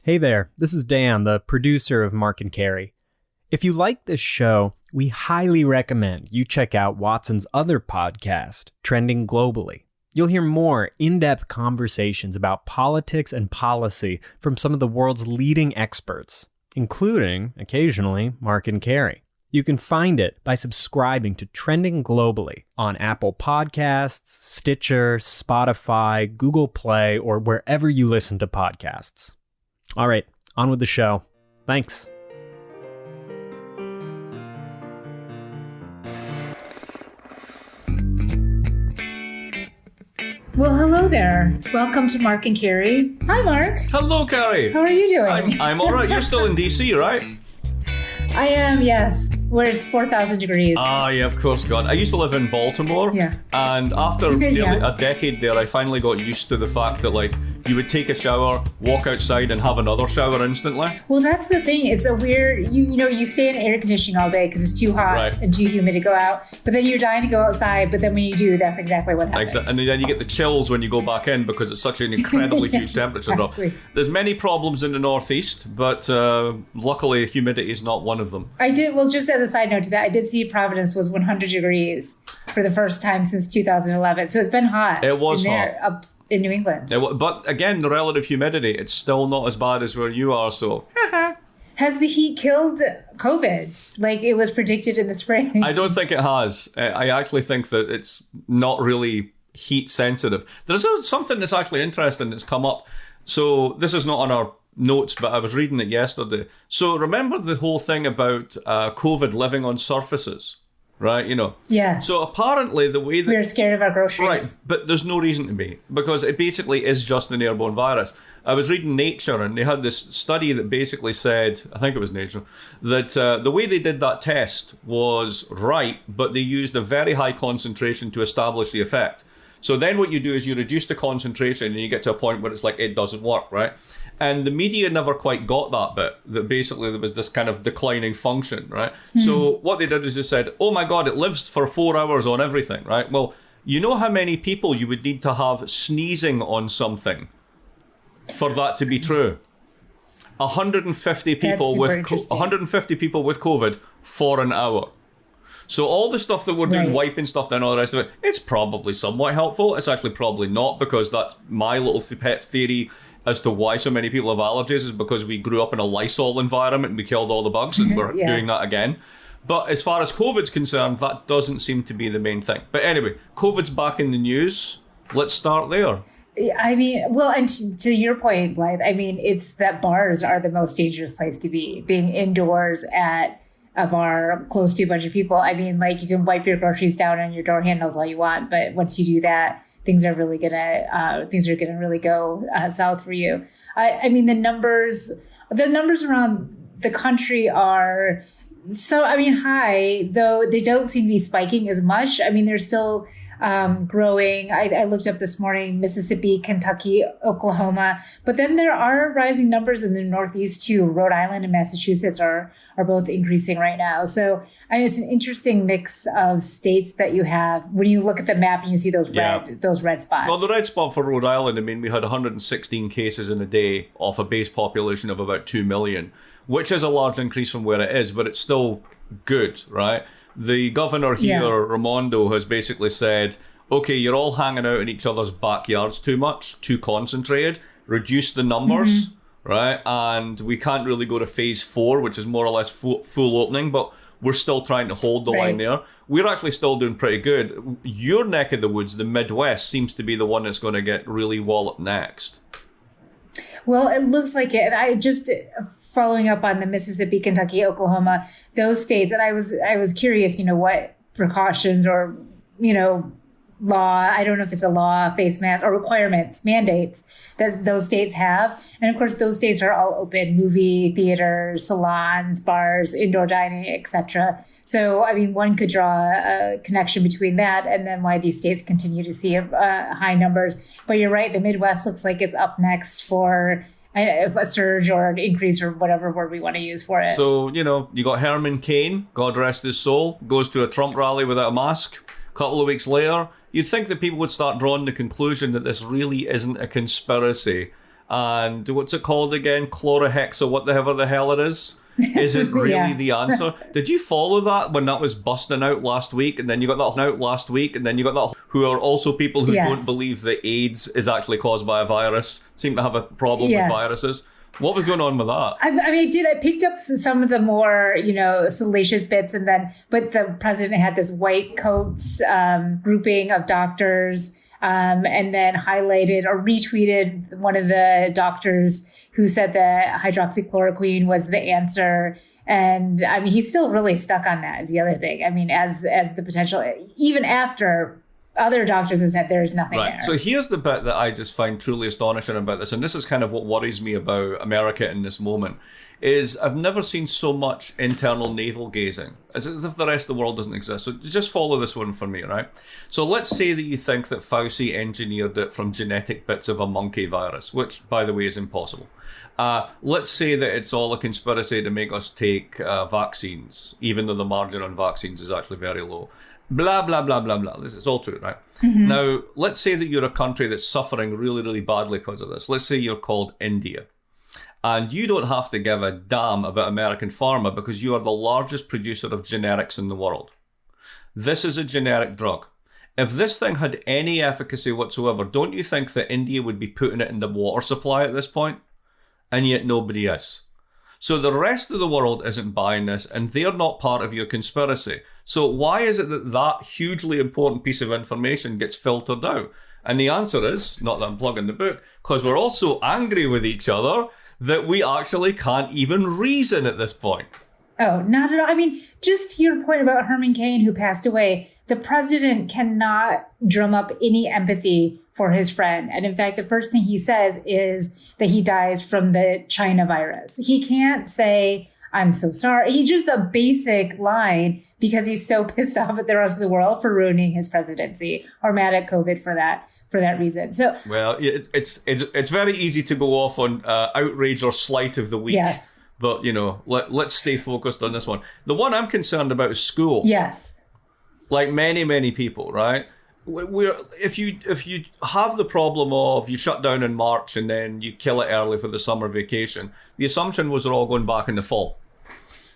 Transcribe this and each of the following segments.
Hey there, this is Dan, the producer of Mark and Carrie. If you like this show, we highly recommend you check out Watson's other podcast, Trending Globally. You'll hear more in-depth conversations about politics and policy from some of the world's leading experts, including, occasionally, Mark and Carrie. You can find it by subscribing to Trending Globally on Apple Podcasts, Stitcher, Spotify, Google Play, or wherever you listen to podcasts. All right, on with the show. Thanks. Well, hello there. Welcome to Mark and Carrie. Hi, Mark. Hello, Carrie. How are you doing? I'm all right. You're still in DC, right? I am, yes. Where it's 4,000 degrees. Yeah, of course, God. I used to live in Baltimore. Yeah. And after nearly a decade there, I finally got used to the fact that, you would take a shower, walk outside, and have another shower instantly. Well, that's the thing. It's a weird, you stay in air conditioning all day because it's too hot and too humid to go out. But then you're dying to go outside. But then when you do, that's exactly what happens. And then you get the chills when you go back in because it's such an incredibly huge temperature drop. There's many problems in the Northeast, but luckily humidity is not one of them. I did, well, just as a side note to that, I did see Providence was 100 degrees for the first time since 2011. So it's been hot. It was hot. Up in New England. But again, the relative humidity, it's still not as bad as where you are, so... Has the heat killed COVID like it was predicted in the spring? I don't think it has. I actually think that it's not really heat sensitive. There's something that's actually interesting that's come up. So this is not on our notes, but I was reading it yesterday. So remember the whole thing about COVID living on surfaces? Right, Yes. So apparently the way that... We're scared of our groceries. Right, but there's no reason to be, because it basically is just an airborne virus. I was reading Nature, and they had this study that basically said, I think it was Nature, that the way they did that test was right, but they used a very high concentration to establish the effect. So then what you do is you reduce the concentration, and you get to a point where it's like, it doesn't work, right? And the media never quite got that bit, that basically there was this kind of declining function, right? Mm-hmm. So what they did is they said, oh my God, it lives for 4 hours on everything, right? Well, you know how many people you would need to have sneezing on something for that to be true? 150 people with 150 people with COVID for an hour. So all the stuff that we're doing, wiping stuff down, all the rest of it, it's probably somewhat helpful. It's actually probably not, because that's my little pet theory as to why so many people have allergies is because we grew up in a Lysol environment and we killed all the bugs, and we're doing that again. But as far as COVID's concerned, that doesn't seem to be the main thing. But anyway, COVID's back in the news. Let's start there. I mean, well, and to your point, Blythe, I mean, it's that bars are the most dangerous place to be. Being indoors at a bar close to a bunch of people. I mean, you can wipe your groceries down on your door handles all you want, but once you do that, things are gonna really go south for you. I mean, the numbers around the country are high, though they don't seem to be spiking as much. I mean, they're still growing. I looked up this morning, Mississippi, Kentucky, Oklahoma, but then there are rising numbers in the Northeast too. Rhode Island and Massachusetts are both increasing right now. So it's an interesting mix of states that you have when you look at the map and you see those red spots. Well, the red spot for Rhode Island, I mean, we had 116 cases in a day off a base population of about 2 million, which is a large increase from where it is, but it's still good, right? The governor here, Raimondo, has basically said, okay, you're all hanging out in each other's backyards too much, too concentrated, reduce the numbers, right? And we can't really go to phase 4, which is more or less full opening, but we're still trying to hold the line there. We're actually still doing pretty good. Your neck of the woods, the Midwest, seems to be the one that's going to get really walloped next. Well, it looks like it. I just... following up on the Mississippi, Kentucky, Oklahoma, those states, and I was curious, what precautions or, law, I don't know if it's a law, face mask, or requirements, mandates that those states have. And of course, those states are all open: movie theaters, salons, bars, indoor dining, etc. So, I mean, one could draw a connection between that and then why these states continue to see high numbers. But you're right, the Midwest looks like it's up next for a surge or an increase or whatever word we want to use for it. So, you got Herman Cain, God rest his soul, goes to a Trump rally without a mask. A couple of weeks later, you'd think that people would start drawing the conclusion that this really isn't a conspiracy and what's it called again? Chlorohexa, whatever the hell it is. Isn't really the answer. Did you follow that when that was busting out last week? And then you got that out last week. And then you got that who are also people who don't believe that AIDS is actually caused by a virus, seem to have a problem with viruses. What was going on with that? I picked up some of the more, salacious bits, but the president had this white coats grouping of doctors, and then highlighted or retweeted one of the doctors who said that hydroxychloroquine was the answer. And he's still really stuck on that is the other thing. As the potential, even after other doctors have said there's nothing there. So here's the bit that I just find truly astonishing about this, and this is kind of what worries me about America in this moment, is I've never seen so much internal navel gazing, as if the rest of the world doesn't exist. So just follow this one for me, right? So let's say that you think that Fauci engineered it from genetic bits of a monkey virus, which, by the way, is impossible. Let's say that it's all a conspiracy to make us take vaccines, even though the margin on vaccines is actually very low. Blah, blah, blah, blah, blah. This is all true, right? Mm-hmm. Now, let's say that you're a country that's suffering really, really badly because of this. Let's say you're called India. And you don't have to give a damn about American pharma because you are the largest producer of generics in the world. This is a generic drug. If this thing had any efficacy whatsoever, don't you think that India would be putting it in the water supply at this point? And yet nobody is. So the rest of the world isn't buying this, and they're not part of your conspiracy. So why is it that that hugely important piece of information gets filtered out? And the answer is, not that I'm plugging the book, because we're all so angry with each other that we actually can't even reason at this point. Oh, not at all. Just to your point about Herman Cain, who passed away, the president cannot drum up any empathy for his friend. And in fact, the first thing he says is that he dies from the China virus. He can't say, I'm so sorry. He just a basic line because he's so pissed off at the rest of the world for ruining his presidency or mad at COVID for that reason. So, well, it's very easy to go off on outrage or slight of the week. Yes. But, let's stay focused on this one. The one I'm concerned about is school. Yes. Like many, many people, right? If you have the problem of you shut down in March and then you kill it early for the summer vacation, the assumption was they're all going back in the fall.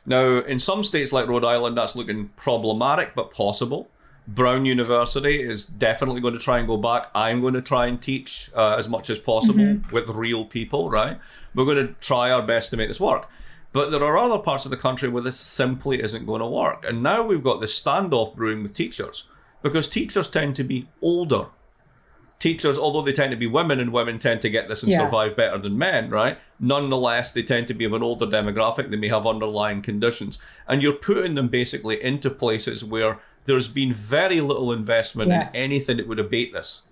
Now, in some states like Rhode Island, that's looking problematic, but possible. Brown University is definitely going to try and go back. I'm going to try and teach as much as possible with real people, right? We're going to try our best to make this work. But there are other parts of the country where this simply isn't going to work. And now we've got this standoff brewing with teachers, because teachers tend to be older. Teachers, although they tend to be women, and women tend to get this and survive better than men, right? Nonetheless, they tend to be of an older demographic. They may have underlying conditions. And you're putting them basically into places where there's been very little investment in anything that would abate this.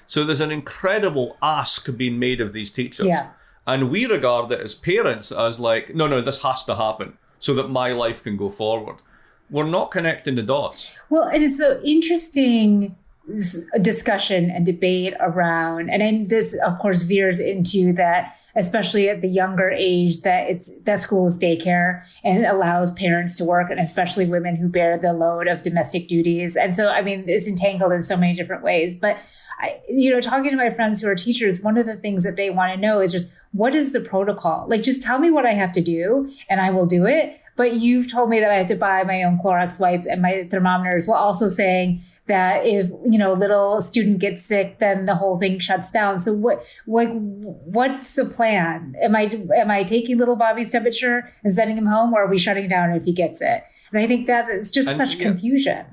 So there's an incredible ask being made of these teachers. Yeah. And we regard it as parents as like, no, this has to happen so that my life can go forward. We're not connecting the dots. Well, and it's so interesting discussion and debate around, and this of course veers into that, especially at the younger age, that school is daycare and it allows parents to work, and especially women who bear the load of domestic duties. And so, it's entangled in so many different ways. But talking to my friends who are teachers, one of the things that they want to know is just, what is the protocol? Like, just tell me what I have to do and I will do it. But you've told me that I have to buy my own Clorox wipes and my thermometers, while also saying that if, little student gets sick, then the whole thing shuts down. So what's the plan? Am I taking little Bobby's temperature and sending him home, or are we shutting down if he gets it? And I think it's just such confusion.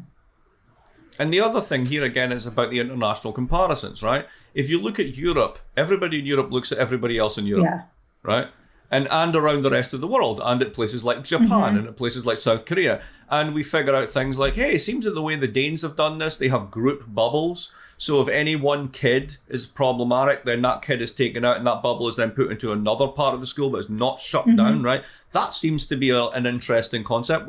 And the other thing here again is about the international comparisons, right? If you look at Europe, everybody in Europe looks at everybody else in Europe, right? And around the rest of the world, and at places like Japan, and at places like South Korea. And we figure out things like, hey, it seems that the way the Danes have done this, they have group bubbles. So if any one kid is problematic, then that kid is taken out and that bubble is then put into another part of the school, but it's not shut down, right? That seems to be an interesting concept.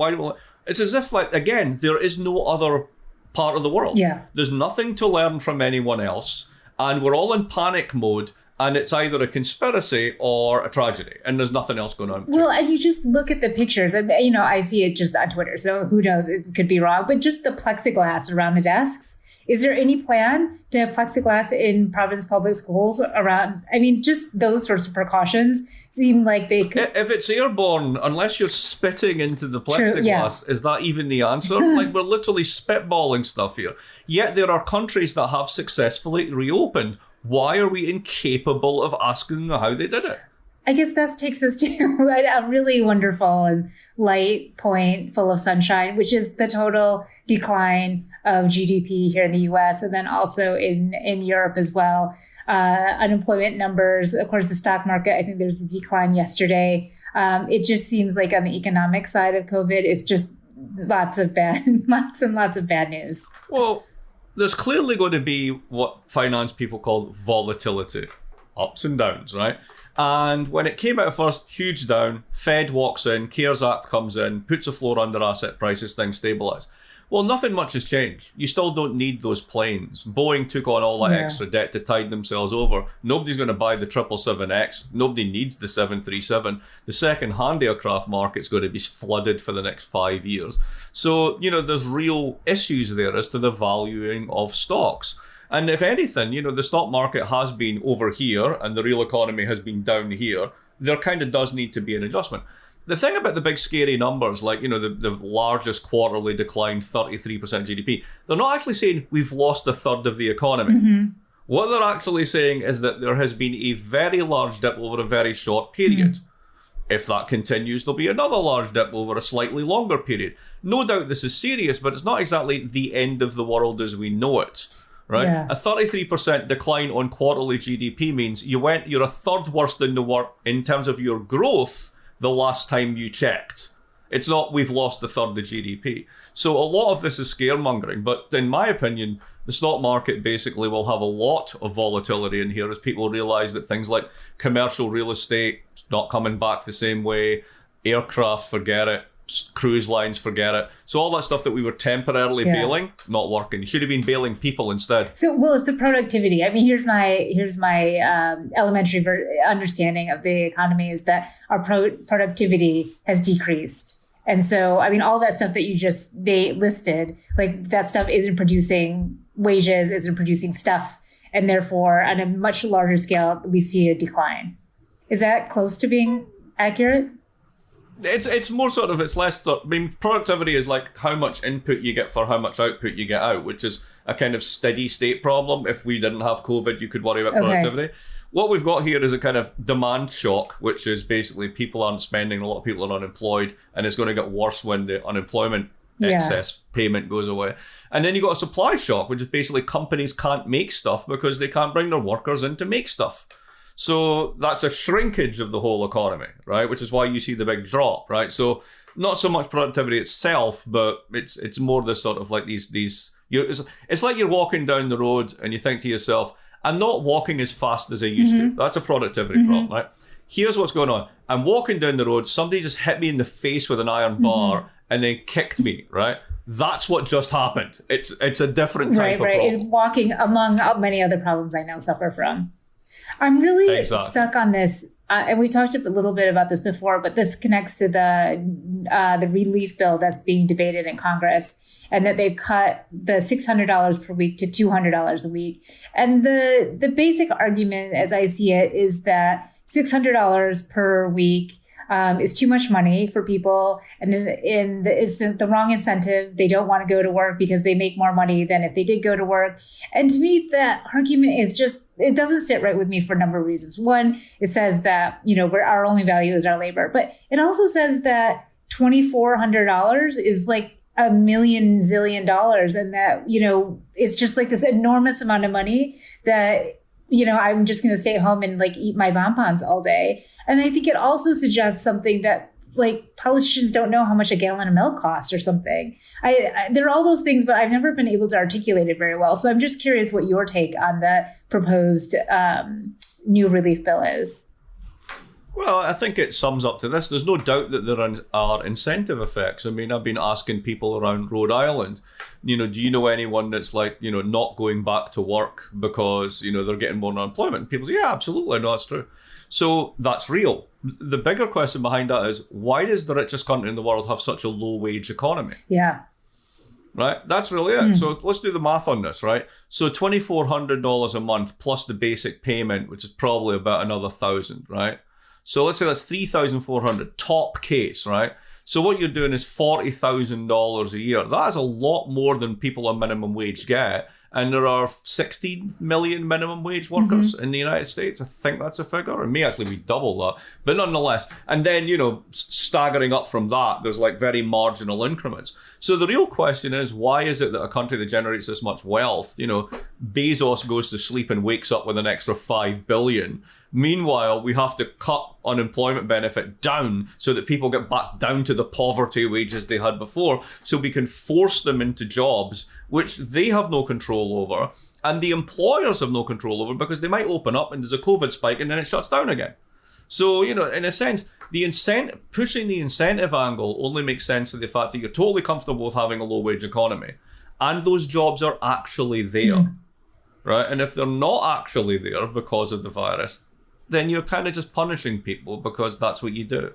It's as if, like, again, there is no other part of the world. Yeah. There's nothing to learn from anyone else. And we're all in panic mode. And it's either a conspiracy or a tragedy, and there's nothing else going on. Well, and you just look at the pictures, and I see it just on Twitter, so who knows, it could be wrong. But just the plexiglass around the desks Is there any plan to have plexiglass in Providence public schools around? I mean, just those sorts of precautions seem like they could. If it's airborne, unless you're spitting into the plexiglass, True, yeah. is that even the answer? Like, we're literally spitballing stuff here. Yet there are countries that have successfully reopened. Why are we incapable of asking them how they did it? I guess that takes us to a really wonderful and light point full of sunshine, which is the total decline of GDP here in the US and then also in Europe as well. Unemployment numbers, of course, the stock market, I think there's a decline yesterday. It just seems like on the economic side of COVID, it's just lots and lots of bad news. Well, there's clearly going to be what finance people call volatility, ups and downs, right? And when it came out first, huge down, Fed walks in, CARES Act comes in, puts a floor under asset prices, things stabilize. Well, nothing much has changed. You still don't need those planes. Boeing took on all that extra debt to tide themselves over. Nobody's going to buy the 777X. Nobody needs the 737. The second-hand aircraft market's going to be flooded for the next 5 years. So, there's real issues there as to the valuing of stocks. And if anything, the stock market has been over here and the real economy has been down here. There kind of does need to be an adjustment. The thing about the big scary numbers, like, the largest quarterly decline, 33% GDP, they're not actually saying we've lost a third of the economy. Mm-hmm. What they're actually saying is that there has been a very large dip over a very short period. Mm-hmm. If that continues, there'll be another large dip over a slightly longer period. No doubt this is serious, but it's not exactly the end of the world as we know it. Right? Yeah. A 33% decline on quarterly GDP means you're a third worse than the world in terms of your growth the last time you checked. It's not we've lost a third of GDP. So a lot of this is scaremongering, but in my opinion, the stock market basically will have a lot of volatility in here as people realize that things like commercial real estate is not coming back the same way, aircraft, forget it, cruise lines, forget it. So all that stuff that we were temporarily bailing, not working. You should have been bailing people instead. So, well, it's the productivity. I mean, here's my elementary understanding of the economy is that our productivity has decreased. And so, I mean, all that stuff that they listed, like that stuff isn't producing wages, isn't producing stuff. And therefore, on a much larger scale, we see a decline. Is that close to being accurate? It's more sort of, it's less, productivity is like how much input you get for how much output you get out, which is a kind of steady state problem. If we didn't have COVID, you could worry about productivity. What we've got here is a kind of demand shock, which is basically people aren't spending, a lot of people are unemployed, and it's going to get worse when the unemployment excess payment goes away. And then you got a supply shock, which is basically companies can't make stuff because they can't bring their workers in to make stuff. So that's a shrinkage of the whole economy, right? Which is why you see the big drop, right? So not so much productivity itself, but it's more this sort of like these. It's like you're walking down the road and you think to yourself, I'm not walking as fast as I used to. That's a productivity problem, right? Here's what's going on. I'm walking down the road. Somebody just hit me in the face with an iron bar and then kicked me, right? That's what just happened. It's a different type of problem. Is walking among many other problems I now suffer from. I'm really stuck on this, and we talked a little bit about this before, but this connects to the relief bill that's being debated in Congress, and that they've cut the $600 per week to $200 a week. And the basic argument, as I see it, is that $600 per week is too much money for people, and it's the wrong incentive. They don't want to go to work because they make more money than if they did go to work. And to me, that argument is it doesn't sit right with me for a number of reasons. One, it says that, our only value is our labor, but it also says that $2,400 is like $1 million zillion dollars, and that, it's just like this enormous amount of money that I'm just going to stay home and like eat my bonbons all day. And I think it also suggests something that like politicians don't know how much a gallon of milk costs or something. There are all those things, but I've never been able to articulate it very well. So I'm just curious what your take on the proposed new relief bill is. Well, I think it sums up to this. There's no doubt that there are incentive effects. I mean, I've been asking people around Rhode Island, do you know anyone that's like, not going back to work because, they're getting more unemployment? And people say, yeah, absolutely. No, that's true. So that's real. The bigger question behind that is, why does the richest country in the world have such a low wage economy? Yeah. right? That's really it. So let's do the math on this, right? So $2,400 a month plus the basic payment, which is probably about another $1,000, right? So let's say that's $3,400 top case, right? So what you're doing is $40,000 a year. That is a lot more than people on minimum wage get. And there are 16 million minimum wage workers in the United States. I think that's a figure. It may actually be double that. But nonetheless, and then, staggering up from that, there's like very marginal increments. So the real question is, why is it that a country that generates this much wealth, Bezos goes to sleep and wakes up with an extra 5 billion. Meanwhile, we have to cut unemployment benefit down so that people get back down to the poverty wages they had before, so we can force them into jobs which they have no control over and the employers have no control over, because they might open up and there's a COVID spike and then it shuts down again. So, in a sense, pushing the incentive angle only makes sense to the fact that you're totally comfortable with having a low wage economy and those jobs are actually there, right? And if they're not actually there because of the virus, then you're kind of just punishing people because that's what you do.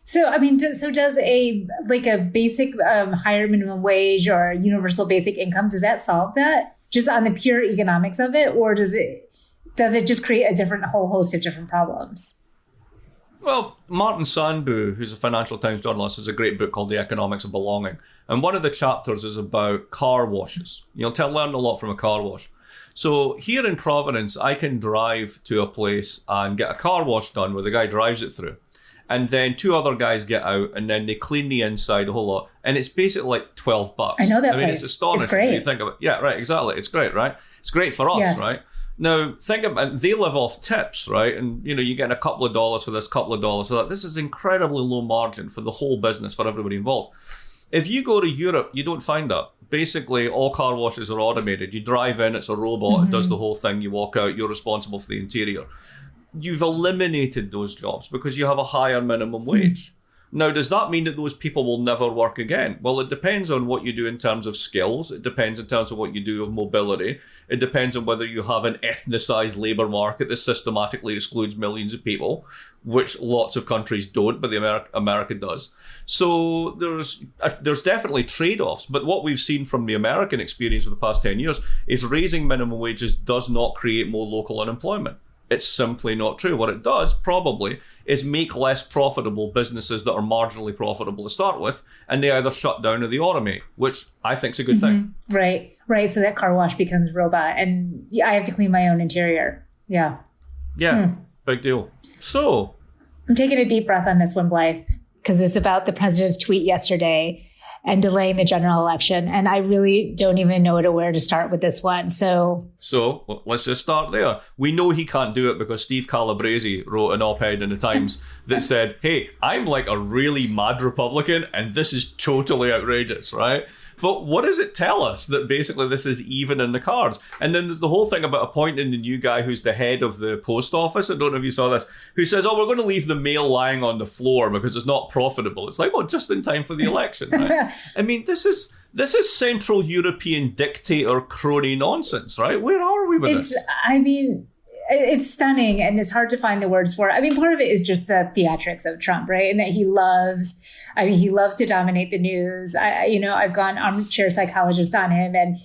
So, I mean, does a basic higher minimum wage or universal basic income, does that solve that just on the pure economics of it? Or does it just create a whole host of different problems? Well, Martin Sandbu, who's a Financial Times journalist, has a great book called The Economics of Belonging. And one of the chapters is about car washes. You'll learn a lot from a car wash. So here in Providence, I can drive to a place and get a car wash done where the guy drives it through. And then 2 other guys get out and then they clean the inside a whole lot. And it's basically like $12. I know that place. It's astonishing. It's great. When you think of it. Yeah, right, exactly. It's great, right? It's great for us, yes. right? Now, think about it. They live off tips, right? And, you're getting a couple of dollars for this, couple of dollars for that. This is incredibly low margin for the whole business, for everybody involved. If you go to Europe, you don't find that. Basically, all car washes are automated. You drive in, it's a robot, it does the whole thing. You walk out, you're responsible for the interior. You've eliminated those jobs because you have a higher minimum wage. Now, does that mean that those people will never work again? Well, it depends on what you do in terms of skills. It depends in terms of what you do of mobility. It depends on whether you have an ethnicized labor market that systematically excludes millions of people, which lots of countries don't, but America does. So there's definitely trade-offs. But what we've seen from the American experience for the past 10 years is raising minimum wages does not create more local unemployment. It's simply not true. What it does, probably, is make less profitable businesses that are marginally profitable to start with, and they either shut down or they automate, which I think is a good thing. Right. So that car wash becomes robot, and I have to clean my own interior. Yeah. Big deal. So I'm taking a deep breath on this one, Blyth, because it's about the president's tweet yesterday and delaying the general election. And I really don't even know where to start with this one. So let's just start there. We know he can't do it because Steve Calabrese wrote an op-ed in the Times that said, hey, I'm like a really mad Republican and this is totally outrageous, right? But what does it tell us that basically this is even in the cards? And then there's the whole thing about appointing the new guy who's the head of the post office. I don't know if you saw this, who says, we're going to leave the mail lying on the floor because it's not profitable. It's like, just in time for the election, right? I mean, this is Central European dictator crony nonsense, right? Where are we with this? I mean, it's stunning and it's hard to find the words for it. I mean, part of it is just the theatrics of Trump, right? And that he loves to dominate the news. I've gone armchair psychologist on him. And,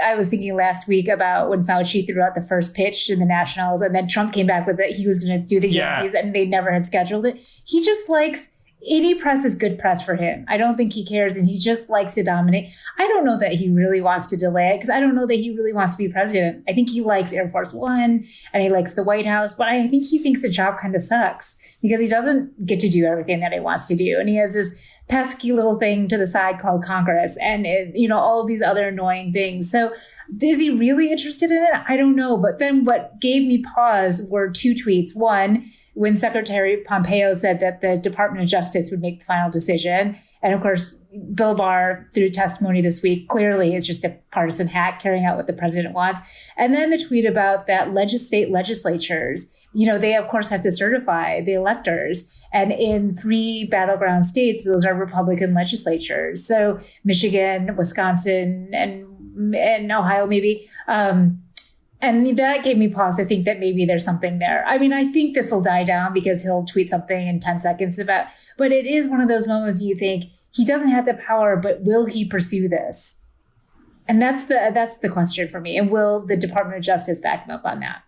I was thinking last week about when Fauci threw out the first pitch in the Nationals and then Trump came back with it. He was going to do the Yankees and they never had scheduled it. He just likes any press is good press for him. I don't think he cares, and he just likes to dominate. I don't know that he really wants to delay it because I don't know that he really wants to be president. I think he likes Air Force One and he likes the White House, but I think he thinks the job kind of sucks because he doesn't get to do everything that he wants to do. And he has this pesky little thing to the side called Congress and, all of these other annoying things. So is he really interested in it? I don't know. But then what gave me pause were 2 tweets. One, when Secretary Pompeo said that the Department of Justice would make the final decision. And of course, Bill Barr, through testimony this week, clearly is just a partisan hack carrying out what the president wants. And then the tweet about that state legislatures, they of course have to certify the electors. And in 3 battleground states, those are Republican legislatures. So Michigan, Wisconsin, and Ohio maybe. And that gave me pause to think that maybe there's something there. I mean, I think this will die down because he'll tweet something in 10 seconds but it is one of those moments you think he doesn't have the power, but will he pursue this? And that's the question for me. And will the Department of Justice back him up on that?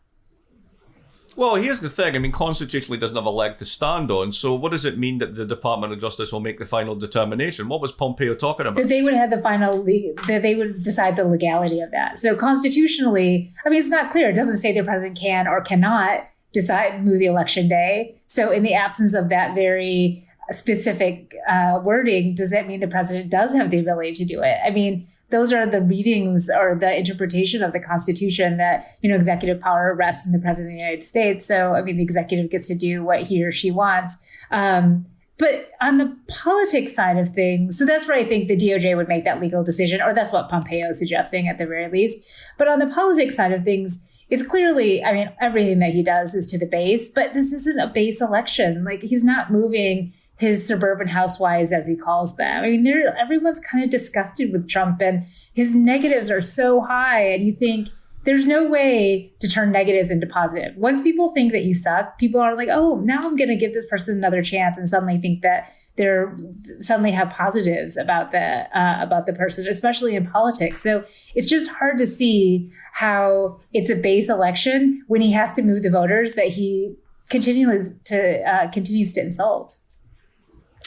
Well, here's the thing. I mean, constitutionally doesn't have a leg to stand on. So what does it mean that the Department of Justice will make the final determination? What was Pompeo talking about? That they would have that they would decide the legality of that. So constitutionally, I mean, it's not clear. It doesn't say the president can or cannot move the election day. So in the absence of that very specific wording, does that mean the president does have the ability to do it? I mean, those are the readings or the interpretation of the Constitution that, executive power rests in the president of the United States. So, I mean, the executive gets to do what he or she wants. But on the politics side of things, so that's where I think the DOJ would make that legal decision, or that's what Pompeo is suggesting at the very least. But on the politics side of things, it's clearly, I mean, everything that he does is to the base, but this isn't a base election. Like, he's not moving his suburban housewives, as he calls them. I mean, everyone's kind of disgusted with Trump, and his negatives are so high, and you think there's no way to turn negatives into positive. Once people think that you suck, people are like, oh, now I'm going to give this person another chance, and suddenly think that suddenly have positives about the person, especially in politics. So it's just hard to see how it's a base election when he has to move the voters that he continues to insult.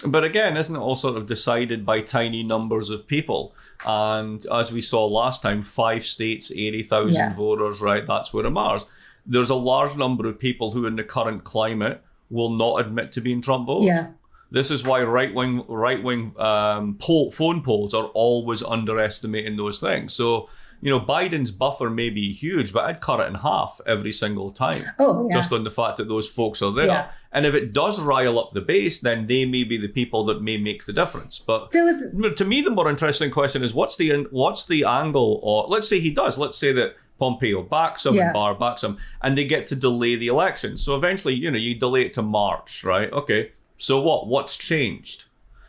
But again, isn't it all sort of decided by tiny numbers of people? And as we saw last time, 5 states, 80,000 voters, right? That's where it matters. There's a large number of people who in the current climate will not admit to being Trump voters. Yeah. This is why right-wing phone polls are always underestimating those things. So, Biden's buffer may be huge, but I'd cut it in half every single time. Oh, yeah. Just on the fact that those folks are there. Yeah. And if it does rile up the base, then they may be the people that may make the difference. But to me, the more interesting question is what's the angle? Or let's say he does. Let's say that Pompeo backs him and Barr backs him, and they get to delay the election. So eventually, you delay it to March, right? Okay. So what? What's changed?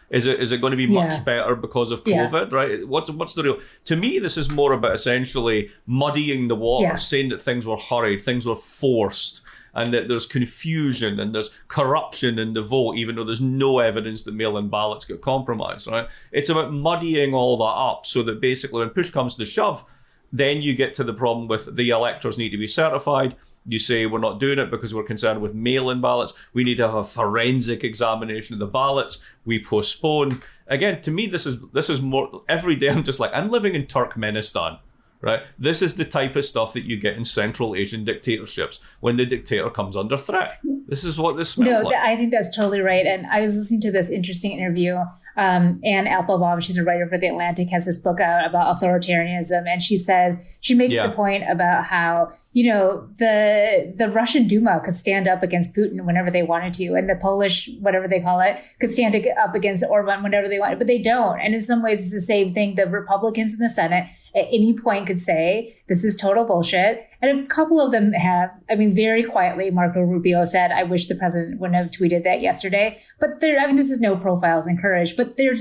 Is it going to be much better because of COVID, right? What's the real? To me, this is more about essentially muddying the water, saying that things were hurried, things were forced, and that there's confusion and there's corruption in the vote, even though there's no evidence that mail-in ballots get compromised, right? It's about muddying all that up so that basically when push comes to shove, then you get to the problem with the electors need to be certified. You say we're not doing it because we're concerned with mail-in ballots. We need to have a forensic examination of the ballots. We postpone. Again, to me, this is more every day. I'm living in Turkmenistan, right? This is the type of stuff that you get in Central Asian dictatorships when the dictator comes under threat. This is what this smells like. I think that's totally right. And I was listening to this interesting interview. Anne Applebaum, she's a writer for The Atlantic, has this book out about authoritarianism. And she makes the point about how, the Russian Duma could stand up against Putin whenever they wanted to. And the Polish, whatever they call it, could stand up against Orban whenever they wanted. But they don't. And in some ways, it's the same thing. The Republicans in the Senate at any point could say, this is total bullshit. And a couple of them have, very quietly, Marco Rubio said, I wish the president wouldn't have tweeted that yesterday. But this is no profiles encouraged, but they're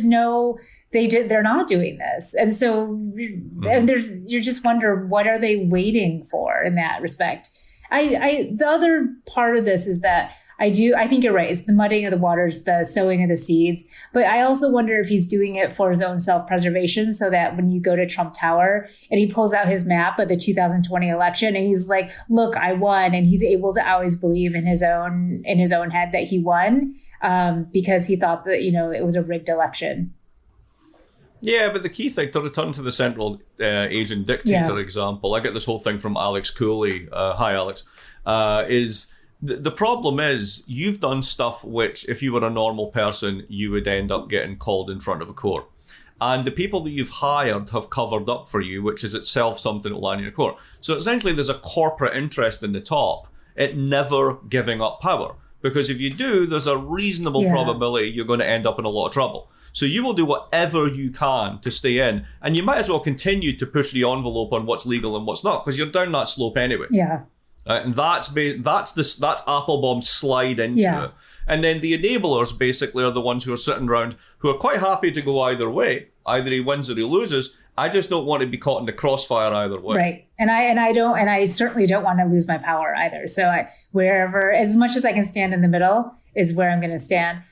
not doing this. And so you just wonder, what are they waiting for in that respect? The other part of this is that I think you're right. It's the mudding of the waters, the sowing of the seeds. But I also wonder if he's doing it for his own self-preservation so that when you go to Trump Tower and he pulls out his map of the 2020 election and he's like, look, I won. And he's able to always believe in his own head that he won because he thought that, it was a rigged election. Yeah, but the key thing, to return to the Central Asian dictator example, I get this whole thing from Alex Cooley. Hi, Alex. Is... The problem is you've done stuff which, if you were a normal person, you would end up getting called in front of a court. And the people that you've hired have covered up for you, which is itself something that will land in a court. So essentially there's a corporate interest in the top at never giving up power. Because if you do, there's a reasonable probability you're going to end up in a lot of trouble. So you will do whatever you can to stay in. And you might as well continue to push the envelope on what's legal and what's not, because you're down that slope anyway. Yeah. And that's Applebaum's slide into it. And then the enablers basically are the ones who are sitting around who are quite happy to go either way. Either he wins or he loses. I just don't want to be caught in the crossfire either way. Right. And I certainly don't want to lose my power either. So wherever, as much as I can stand in the middle is where I'm going to stand.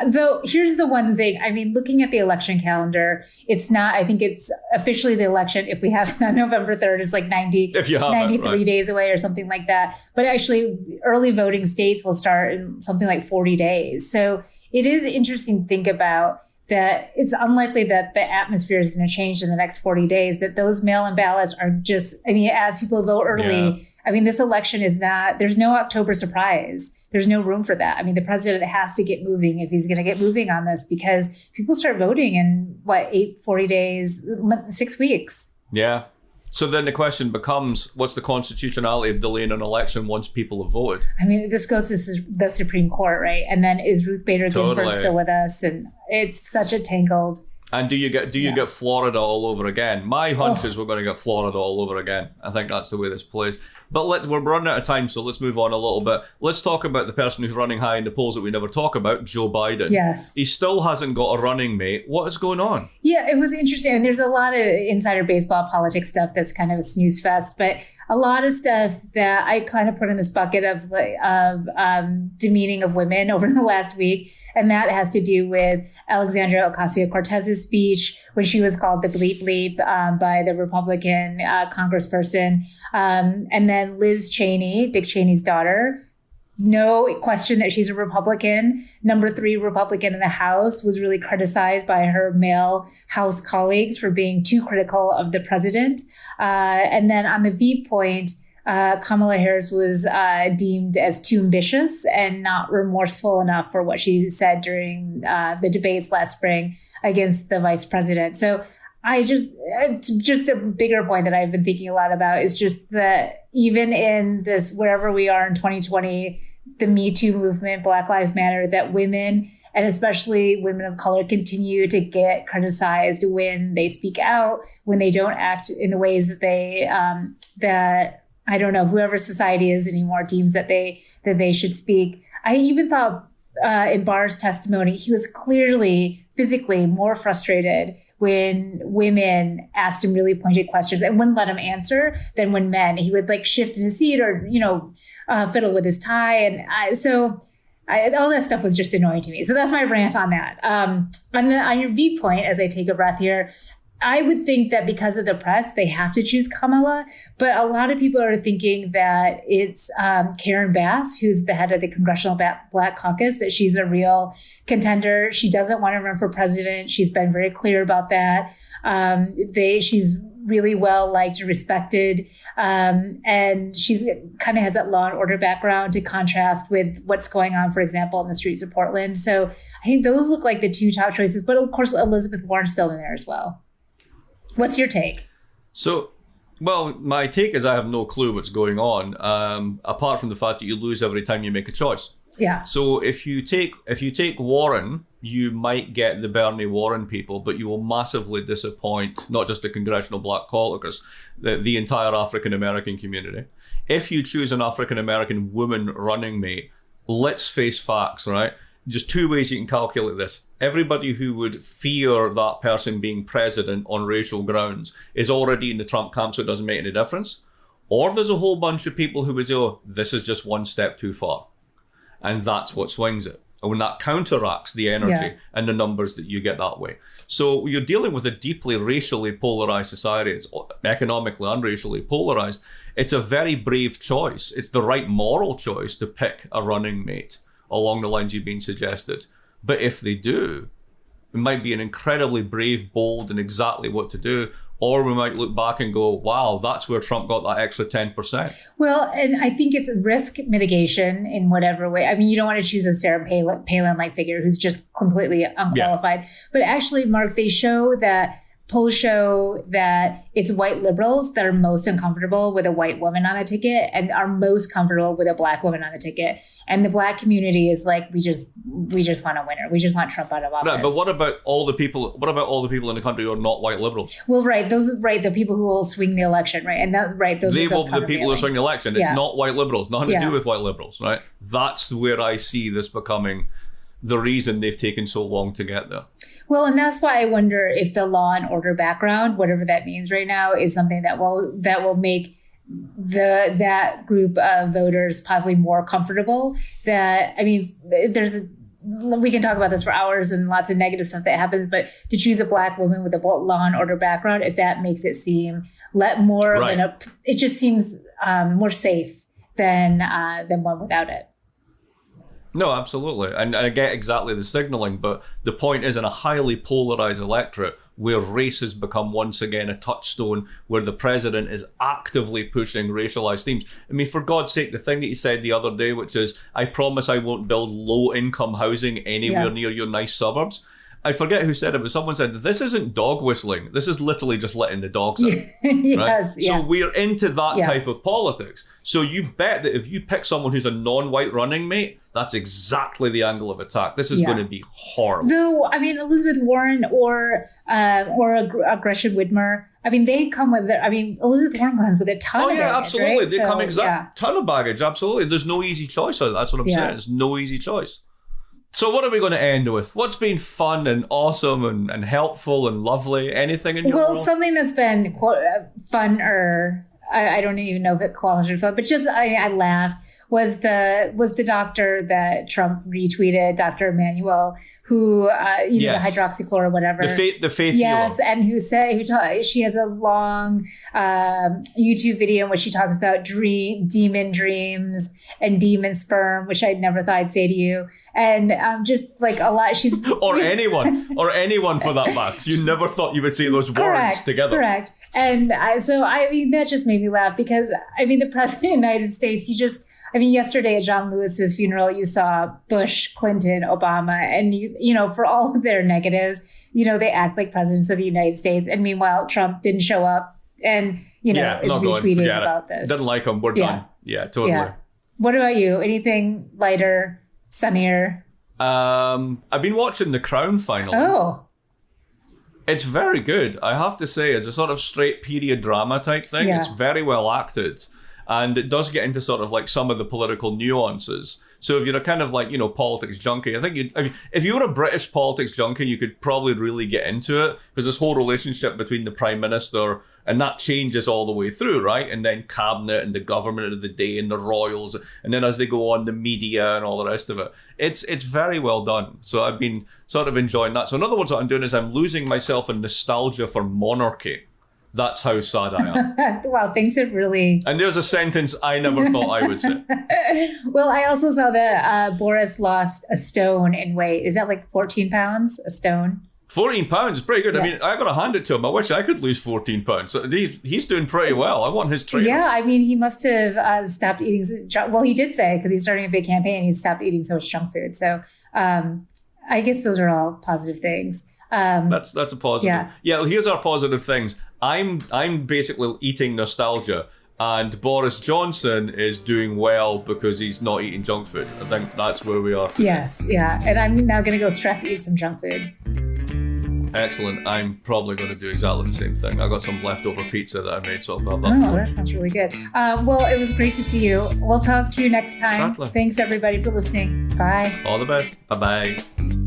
Though here's the one thing, I mean, looking at the election calendar, it's not, I think it's officially the election, if we have it on November 3rd, is like 93 days away or something like that. But actually early voting states will start in something like 40 days. So it is interesting to think about that it's unlikely that the atmosphere is going to change in the next 40 days, that those mail-in ballots are just, I mean, as people vote early, I mean, this election is not, there's no October surprise. There's no room for that. I mean, the president has to get moving if he's going to get moving on this, because people start voting in 40 days, 6 weeks. Yeah. So then the question becomes, what's the constitutionality of delaying an election once people have voted? I mean, this goes to the Supreme Court, right? And then is Ruth Bader Ginsburg still with us? And it's such a tangled. And do you get Florida all over again? My hunch is we're going to get Florida all over again. I think that's the way this plays. But we're running out of time, so let's move on a little bit. Let's talk about the person who's running high in the polls that we never talk about, Joe Biden. Yes. He still hasn't got a running mate. What is going on? Yeah, it was interesting. And there's a lot of insider baseball politics stuff that's kind of a snooze fest, but a lot of stuff that I kind of put in this bucket of demeaning of women over the last week. And that has to do with Alexandria Ocasio-Cortez's speech when she was called the bleep bleep by the Republican congressperson. And then Liz Cheney, Dick Cheney's daughter, no question that she's a Republican. Number 3 Republican in the House, was really criticized by her male House colleagues for being too critical of the president. And then on the V point, Kamala Harris was deemed as too ambitious and not remorseful enough for what she said during the debates last spring against the vice president. So just a bigger point that I've been thinking a lot about is just that even in this, wherever we are in 2020, the Me Too movement, Black Lives Matter, that women, and especially women of color, continue to get criticized when they speak out, when they don't act in the ways that they, that, I don't know, whoever society is anymore deems that they should speak. I even thought in Barr's testimony, he was clearly physically more frustrated when women asked him really pointed questions and wouldn't let him answer than when men. He would shift in his seat or, fiddle with his tie. And all that stuff was just annoying to me. So that's my rant on that. On your V point, as I take a breath here, I would think that because of the press, they have to choose Kamala. But a lot of people are thinking that it's Karen Bass, who's the head of the Congressional Black Caucus, that she's a real contender. She doesn't want to run for president. She's been very clear about that. She's really well liked and respected. And she's kind of has that law and order background to contrast with what's going on, for example, in the streets of Portland. So I think those look like the 2 top choices. But of course, Elizabeth Warren's still in there as well. What's your take? So, well, my take is I have no clue what's going on, apart from the fact that you lose every time you make a choice. Yeah. So if you take Warren, you might get the Bernie Warren people, but you will massively disappoint not just the Congressional Black Caucus, the entire African American community. If you choose an African American woman running mate, let's face facts, right? Just 2 ways you can calculate this. Everybody who would fear that person being president on racial grounds is already in the Trump camp, so it doesn't make any difference. Or there's a whole bunch of people who would say, oh, this is just one step too far. And that's what swings it. And when that counteracts the energy and the numbers that you get that way. So you're dealing with a deeply racially polarized society. It's economically and racially polarized. It's a very brave choice. It's the right moral choice to pick a running mate along the lines you've been suggested. But if they do, it might be an incredibly brave, bold, and exactly what to do. Or we might look back and go, wow, that's where Trump got that extra 10%. Well, and I think it's risk mitigation in whatever way. I mean, you don't want to choose a Sarah Palin-like figure who's just completely unqualified. Yeah. But actually, Mark, polls show that it's white liberals that are most uncomfortable with a white woman on a ticket and are most comfortable with a Black woman on the ticket. And the Black community is like, we just want a winner. We just want Trump out of office. Right, but what about all the people in the country who are not white liberals? Well, right. The people who will swing the election, right? And that, right. Those they are will be the people who swing the election. It's not white liberals. Nothing to do with white liberals, right? That's where I see this becoming the reason they've taken so long to get there. Well, and that's why I wonder if the law and order background, whatever that means right now, is something that will make that group of voters possibly more comfortable. That, I mean, we can talk about this for hours and lots of negative stuff that happens, but to choose a Black woman with a law and order background, if that makes it seem more of it just seems more safe than one without it. No, absolutely. And I get exactly the signaling, but the point is, in a highly polarized electorate where race has become once again a touchstone, where the president is actively pushing racialized themes. I mean, for God's sake, the thing that he said the other day, which is, I promise I won't build low-income housing anywhere near your nice suburbs. I forget who said it, but someone said, this isn't dog whistling. This is literally just letting the dogs out. Yes, right? yeah. So we're into that type of politics. So you bet that if you pick someone who's a non-white running mate, that's exactly the angle of attack. This is going to be horrible. Though, I mean, Elizabeth Warren or Gretchen Whitmer, I mean, they come with Elizabeth Warren comes with a ton of baggage. Absolutely. Right? They come ton of baggage. Absolutely. There's no easy choice. That's what I'm saying. There's no easy choice. So what are we going to end with? What's been fun and awesome and helpful and lovely? Anything in your world? Well, something that's been fun, or I don't even know if it qualifies fun, but just I laughed, was the doctor that Trump retweeted, Dr. Emmanuel, who the hydroxychloroquine or whatever. The faith yes, healer. and she has a long YouTube video in which she talks about demon dreams and demon sperm, which I'd never thought I'd say to you, and just like a lot. She's or anyone for that matter. You never thought you would say those words together. Correct. And so that just made me laugh because the president of the United States, yesterday at John Lewis's funeral, you saw Bush, Clinton, Obama, and for all of their negatives, they act like presidents of the United States. And meanwhile, Trump didn't show up and, is retweeting about this. Didn't like him. We're done. Yeah, totally. Yeah. What about you? Anything lighter, sunnier? I've been watching The Crown finally. Oh. It's very good. I have to say, it's a sort of straight period drama type thing. Yeah. It's very well acted. And it does get into sort of like some of the political nuances. So if you're a kind of like, politics junkie, I think if you were a British politics junkie, you could probably really get into it, because this whole relationship between the Prime Minister, and that changes all the way through, right? And then cabinet and the government of the day and the royals. And then as they go on, the media and all the rest of it. It's very well done. So I've been sort of enjoying that. So in other words, what I'm doing is I'm losing myself in nostalgia for monarchy. That's how sad I am. Wow, things have really... And there's a sentence I never thought I would say. Well, I also saw that Boris lost a stone in weight. Is that like 14 pounds, a stone? 14 pounds is pretty good. Yeah. I got to hand it to him. I wish I could lose 14 pounds. So he's doing pretty well. I want his trainer. Yeah, he must have stopped eating... Well, he did say, because he's starting a big campaign, he stopped eating so much junk food. So I guess those are all positive things. That's a positive. Yeah, here's our positive things. I'm basically eating nostalgia, and Boris Johnson is doing well because he's not eating junk food. I think that's where we are today. Yes, yeah. And I'm now going to go eat some junk food. Excellent. I'm probably going to do exactly the same thing. I got some leftover pizza that I made, so I'll have that. Oh, that sounds really good. Well, it was great to see you. We'll talk to you next time. Exactly. Thanks, everybody, for listening. Bye. All the best. Bye-bye.